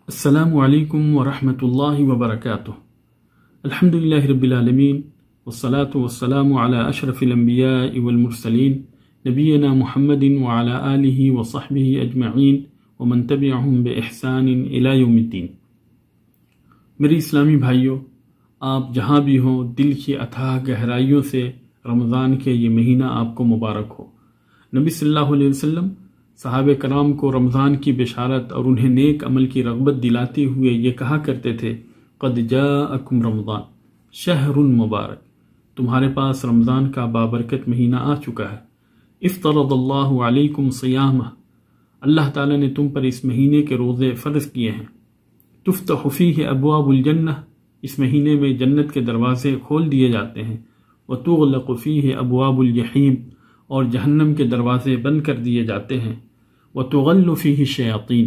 السلام علیکم ورحمۃ اللہ وبرکاتہ۔ الحمدللہ رب العالمین والصلاة والسلام علی اشرف الانبیاء والمرسلین نبینا محمد وعلی آلہ وصحبہ اجمعین ومن تبعہم بإحسان الی یوم الدین۔ میری اسلامی بھائیوں، آپ جہاں بھی ہوں، دل کی اتھاہ گہرائیوں سے رمضان کے یہ مہینہ آپ کو مبارک ہو۔ نبی صلی اللہ علیہ وسلم صحابہ کرام کو رمضان کی بشارت اور انہیں نیک عمل کی رغبت دلاتے ہوئے یہ کہا کرتے تھے، قد جاءکم رمضان شہر مبارک، تمہارے پاس رمضان کا بابرکت مہینہ آ چکا ہے۔ افترض اللہ علیکم صیامہ، اللہ تعالیٰ نے تم پر اس مہینے کے روزے فرض کیے ہیں۔ تفتح فیہ ابواب الجنہ، اس مہینے میں جنت کے دروازے کھول دیے جاتے ہیں۔ وتغلق فیہ ابواب الجحیم، اور جہنم کے دروازے بند کر دیے جاتے ہیں۔ وتغل فیہ الشیاطین،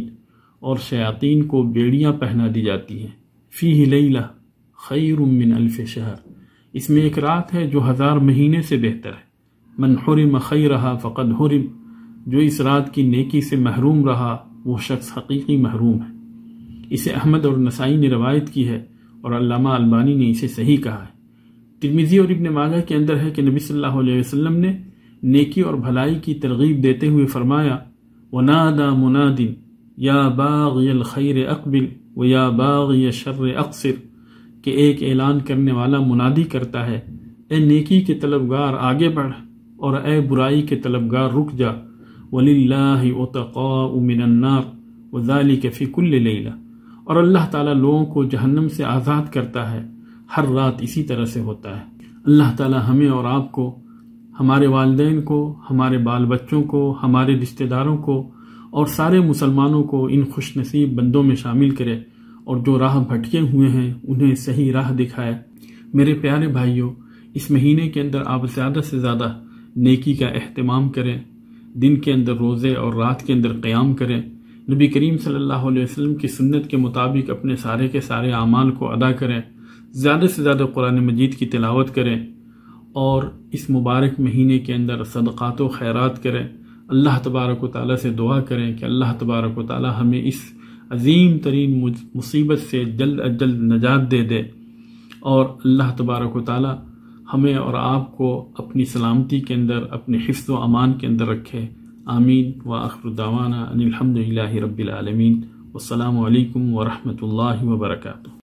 اور شیاطین کو بیڑیاں پہنا دی جاتی ہیں۔ فیہ لیلہ خیر من الف شہر، اس میں ایک رات ہے جو 1000 مہینے سے بہتر ہے۔ من حرم خیرہا فقد حرم، جو اس رات کی نیکی سے محروم رہا وہ شخص حقیقی محروم ہے۔ اسے احمد اور نسائی نے روایت کی ہے اور علامہ البانی نے اسے صحیح کہا ہے۔ ترمذی اور ابن ماجہ کے اندر ہے کہ نبی صلی اللہ علیہ وسلم نے نیکی اور بھلائی کی ترغیب دیتے ہوئے فرمایا، وَنَادَى مُنَادٍ يَا بَاغِيَ الْخَيْرِ أَقْبِلْ وَيَا بَاغِيَ الشَّرِّ أَقْصِرْ، کہ ایک اعلان کرنے والا منادی کرتا ہے، اے نیکی کے طلبگار آگے بڑھ، اور اے برائی کے طلبگار رک جا۔ وَلِلَّهِ عُتَقَاءُ مِنَ النَّارِ وَذَلِكَ فِي كُلِّ لَيْلَةٍ، اور اللہ تعالیٰ لوگوں کو جہنم سے آزاد کرتا ہے، ہر رات اسی طرح سے ہوتا ہے۔ اللہ تعالیٰ ہمیں اور آپ کو، ہمارے والدین کو، ہمارے بال بچوں کو، ہمارے رشتہ داروں کو اور سارے مسلمانوں کو ان خوش نصیب بندوں میں شامل کرے، اور جو راہ بھٹکے ہوئے ہیں انہیں صحیح راہ دکھائے۔ میرے پیارے بھائیوں، اس مہینے کے اندر آپ زیادہ سے زیادہ نیکی کا اہتمام کریں، دن کے اندر روزے اور رات کے اندر قیام کریں، نبی کریم صلی اللہ علیہ وسلم کی سنت کے مطابق اپنے سارے کے سارے اعمال کو ادا کریں، زیادہ سے زیادہ قرآن مجید کی تلاوت کریں، اور اس مبارک مہینے کے اندر صدقات و خیرات کریں۔ اللہ تبارک و تعالیٰ سے دعا کریں کہ اللہ تبارک و تعالیٰ ہمیں اس عظیم ترین مصیبت سے جلد از جلد نجات دے دے، اور اللہ تبارک و تعالیٰ ہمیں اور آپ کو اپنی سلامتی کے اندر، اپنے حفظ و امان کے اندر رکھے۔ آمین وآخر دعوانا ان الحمدللہ رب العالمین، والسلام علیکم ورحمۃ اللہ وبرکاتہ۔